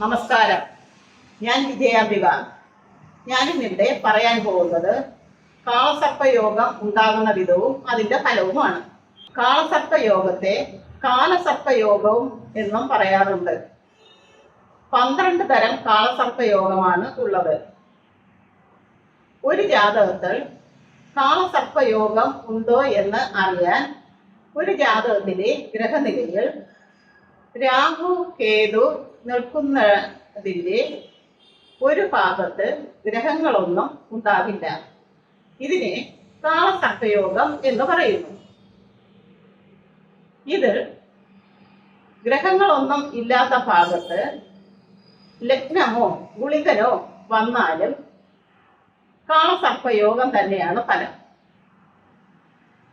നമസ്കാരം. ഞാൻ വിജയാംബിക. ഞാനിന്നിവിടെ പറയാൻ പോകുന്നത് കാളസർപ്പയോഗം ഉണ്ടാകുന്ന വിധവും അതിൻ്റെ ഫലവുമാണ്. കാളസർപ്പയോഗത്തെ കാലസർപ്പയോഗവും എന്നും പറയാറുണ്ട്. 12 തരം കാളസർപ്പയോഗമാണ് ഉള്ളത്. ഒരു ജാതകത്തിൽ കാളസർപ്പയോഗം ഉണ്ടോ എന്ന് അറിയാൻ ഒരു ജാതകത്തിലെ ഗ്രഹനിലയിൽ രാഹു കേതു നിൽക്കുന്നതിൻ്റെ ഒരു ഭാഗത്ത് ഗ്രഹങ്ങളൊന്നും ഉണ്ടാകില്ല. ഇതിനെ കാളസർപ്പയോഗം എന്ന് പറയുന്നു. ഇത് ഗ്രഹങ്ങളൊന്നും ഇല്ലാത്ത ഭാഗത്ത് ലഗ്നമോ ഗുളികനോ വന്നാലും കാളസർപ്പയോഗം തന്നെയാണ് ഫലം.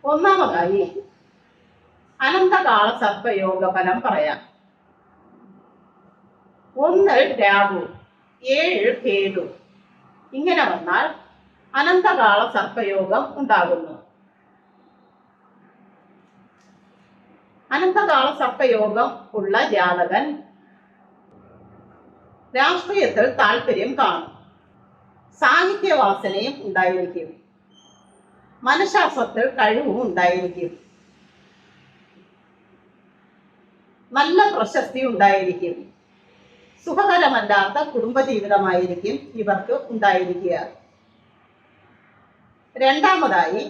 ഒന്നാമതായി അനന്തകാളസർപ്പയോഗ ഫലം പറയാം. 1 രാഹു 7 കേതു ഇങ്ങനെ വന്നാൽ അനന്തകാളസർപ്പയോഗം ഉണ്ടാകുന്നു. അനന്തകാളസർപ്പയോഗം ഉള്ള ജാതകൻ രാഷ്ട്രീയത്തിൽ താല്പര്യം കാണും. സാഹിത്യവാസനയും ഉണ്ടായിരിക്കും. മനഃശാസ്ത്രത്തിൽ കഴിവും ഉണ്ടായിരിക്കും. നല്ല പ്രശസ്തി ഉണ്ടായിരിക്കും. സുഖകരമല്ലാത്ത കുടുംബജീവിതമായിരിക്കും ഇവർക്ക് ഉണ്ടായിരിക്കുക. രണ്ടാമതായി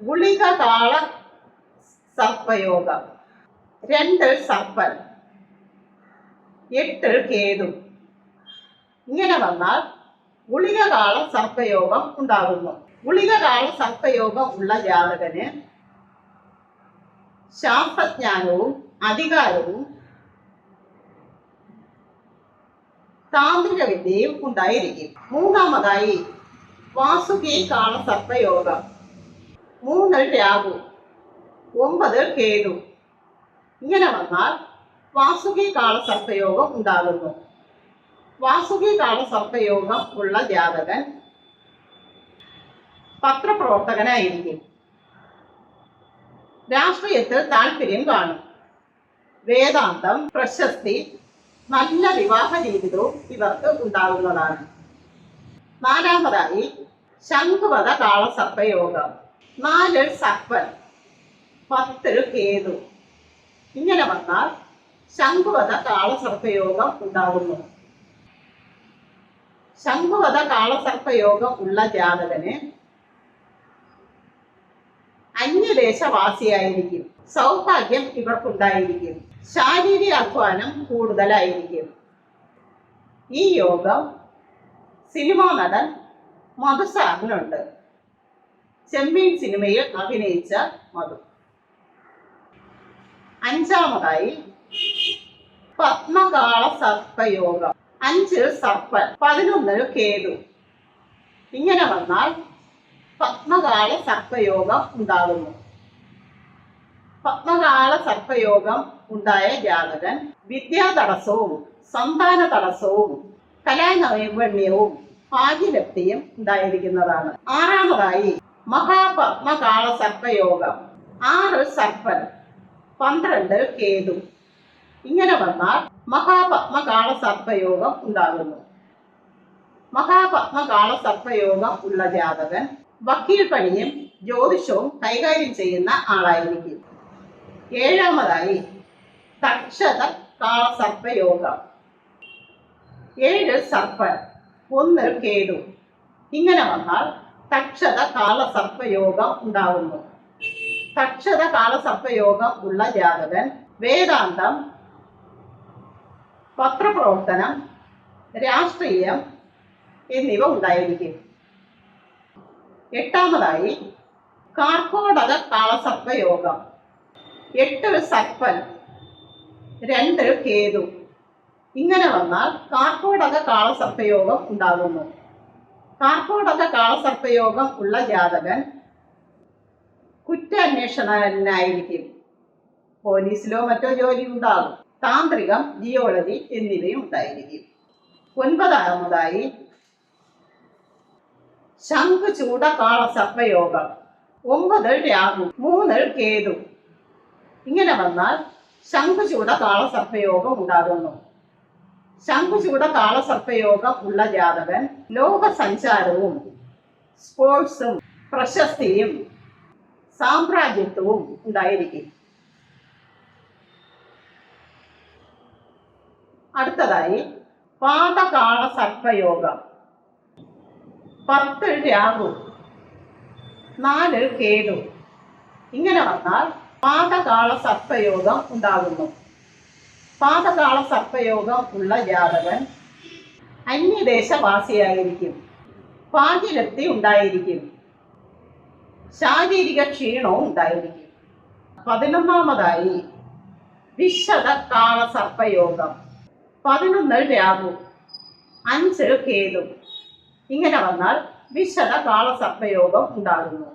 ഗുളിക കാള സർപ്പയോഗം. 2 സർപ്പൻ 8 കേതു ഇങ്ങനെ വന്നാൽ ഗുളിക കാള സർപ്പയോഗം ഉണ്ടാകുന്നു. ഗുളിക കാള സർപ്പയോഗം ഉള്ള ജാതകന് ശാസ്ത്രജ്ഞാനവും അധികാരവും താന്ത്രിക വിദ്യയും ഉണ്ടായിരിക്കും. മൂന്നാമതായി വാസുകി കാള സർപ്പയോഗം. 3 രാഹു 9 കേതു ഇങ്ങനെ വന്നാൽ വാസുകി കാള സർപ്പയോഗം ഉണ്ടാകുന്നു. വാസുകി കാള സർപ്പയോഗം ഉള്ള ജാതകൻ പത്രപ്രവർത്തകനായിരിക്കും. രാഷ്ട്രീയത്തിൽ താല്പര്യം കാണും. വേദാന്തം, പ്രശസ്തി, നല്ല വിവാഹ ജീവിതവും ഇവർക്ക് ഉണ്ടാകുന്നതാണ്. നാലാമതായി ശംഖുവധ കാളസർപ്പയോഗം. 4 സർപ്പൻ 10 കേതു ഇങ്ങനെ വന്നാൽ ശംഖുവധ കാളസർപ്പയോഗം ഉണ്ടാകുന്നു. ശംഖുവധ കാളസർപ്പയോഗം ഉള്ള ജാതകന് അന്യദേശവാസിയായിരിക്കും. സൗഭാഗ്യം ഇവർക്കുണ്ടായിരിക്കും. ശാരീരിക അധ്വാനം കൂടുതലായിരിക്കും. ഈ യോഗം സിനിമാ നടൻ മധുസാറിനുണ്ട്. ചെമ്മീൻ സിനിമയിൽ അഭിനയിച്ച മധു. അഞ്ചാമതായി പത്മകാള സർപ്പയോഗം. 5 സർപ്പൻ 11 കേതു ഇങ്ങനെ വന്നാൽ പത്മകാള സർപ്പയോഗം ഉണ്ടാകുന്നു. പത്മകാള സർപ്പയോഗം ഉണ്ടായ ജാതകൻ വിദ്യാതടസ്സവും സന്താന തടസ്സവും കലാനൈപുണ്യവും ഭാഗ്യലബ്ധിയും ഉണ്ടായിരിക്കുന്നതാണ്. ആറാമതായി മഹാപത്മകാള സർപ്പയോഗം. 6 സർപ്പൻ 12 കേതു ഇങ്ങനെ വന്നാൽ മഹാപത്മകാള സർപ്പയോഗം ഉണ്ടാകുന്നു. മഹാപത്മകാള സർപ്പയോഗം ഉള്ള ജാതകൻ വക്കീൽ പണിയും ജ്യോതിഷവും കൈകാര്യം ചെയ്യുന്ന ആളായിരിക്കും. ഏഴാമതായി തക്ഷത കാളസർപ്പയോഗം. 7 സർപ്പൻ 1 കേതു ഇങ്ങനെ വന്നാൽ തക്ഷത കാളസർപ്പയോഗം ഉണ്ടാകുന്നു. തക്ഷത കാളസർപ്പയോഗം ഉള്ള ജാതകൻ വേദാന്തം, പത്രപ്രവർത്തനം, രാഷ്ട്രീയം എന്നിവ ഉണ്ടായിരിക്കും. എട്ടാമതായി കാർക്കോടക കാളസർപ്പയോഗം. 8 സർപ്പൻ 2 കേതു ഇങ്ങനെ വന്നാൽ കാർക്കോടക കാളസർപ്പയോഗം ഉണ്ടാകുന്നു. കാർക്കോടക കാളസർപ്പയോഗം ഉള്ള ജാതകൻ കുറ്റാന്വേഷണനായിരിക്കും. പോലീസിലോ മറ്റോ ജോലി ഉണ്ടാകും. താന്ത്രികം, ജിയോളജി എന്നിവയും ഉണ്ടായിരിക്കും. 9ാമതായി ശംഖുചൂഡ കാളസർപ്പയോഗം. 9 രാഹു 3 കേതു ഇങ്ങനെ വന്നാൽ ശംഖുചൂഡ കാളസർപ്പയോഗം ഉണ്ടാകുന്നു. ശംഖുചൂഡ കാളസർപ്പയോഗം ഉള്ള ജാതകൻ ലോക സഞ്ചാരവും സ്പോർട്സും പ്രശസ്തിയും സാമ്രാജ്യത്വവും ഉണ്ടായിരിക്കും. അടുത്തതായി പാതകാള സർപ്പയോഗം. 10 രാഹു 4 കേതു ഇങ്ങനെ വന്നാൽ പാതകാള സർപ്പയോഗം ഉണ്ടാകുന്നു. പാതകാള സർപ്പയോഗം ഉള്ള ജാതകൻ അന്യദേശവാസിയായിരിക്കും. ഭാഗ്യലബ്ധി ഉണ്ടായിരിക്കും. ശാരീരിക ക്ഷീണവും ഉണ്ടായിരിക്കും. 11ാമതായി വിശദ കാള സർപ്പയോഗം. 11 രാഹു 5 കേതു ഇങ്ങനെ വന്നാൽ വിശദ കാള സർപ്പയോഗം ഉണ്ടാകുന്നു.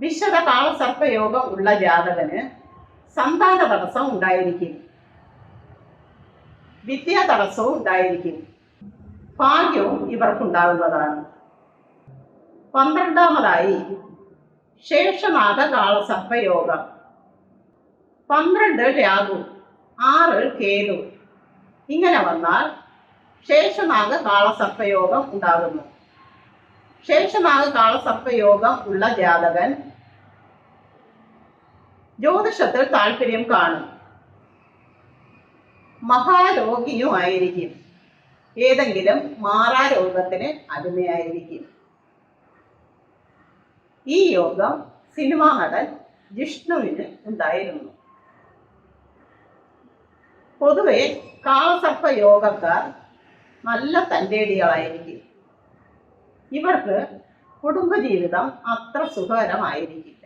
വിശദ കാള സർപ്പയോഗം ഉള്ള ജാതകന് സന്താന തടസ്സം ഉണ്ടായിരിക്കും. വിദ്യാ തടസ്സവും ഉണ്ടായിരിക്കും. ഭാഗ്യവും ഇവർക്കുണ്ടാകുന്നതാണ്. 12ാമതായി ശേഷനാഗ കാള സർപ്പയോഗം. 12 രാഹു 6 കേതു ഇങ്ങനെ വന്നാൽ ശേഷനാഗ കാള സർപ്പയോഗം ഉണ്ടാകുന്നു. ശേഷനാഗ കാള സർപ്പയോഗം ഉള്ള ജാതകൻ ജ്യോതിഷത്തിൽ താല്പര്യം കാണും. മഹാരോഗിയുമായിരിക്കും. ഏതെങ്കിലും മാറാരോഗത്തിന് അടിമയായിരിക്കും. ഈ യോഗം സിനിമാ നടൻ ജിഷ്ണുവിന് ഉണ്ടായിരുന്നു. പൊതുവെ കാളസർപ്പ യോഗക്കാർ നല്ല തൻ്റേടികളായിരിക്കും. ഇവർക്ക് കുടുംബജീവിതം അത്ര സുഖകരമായിരിക്കും.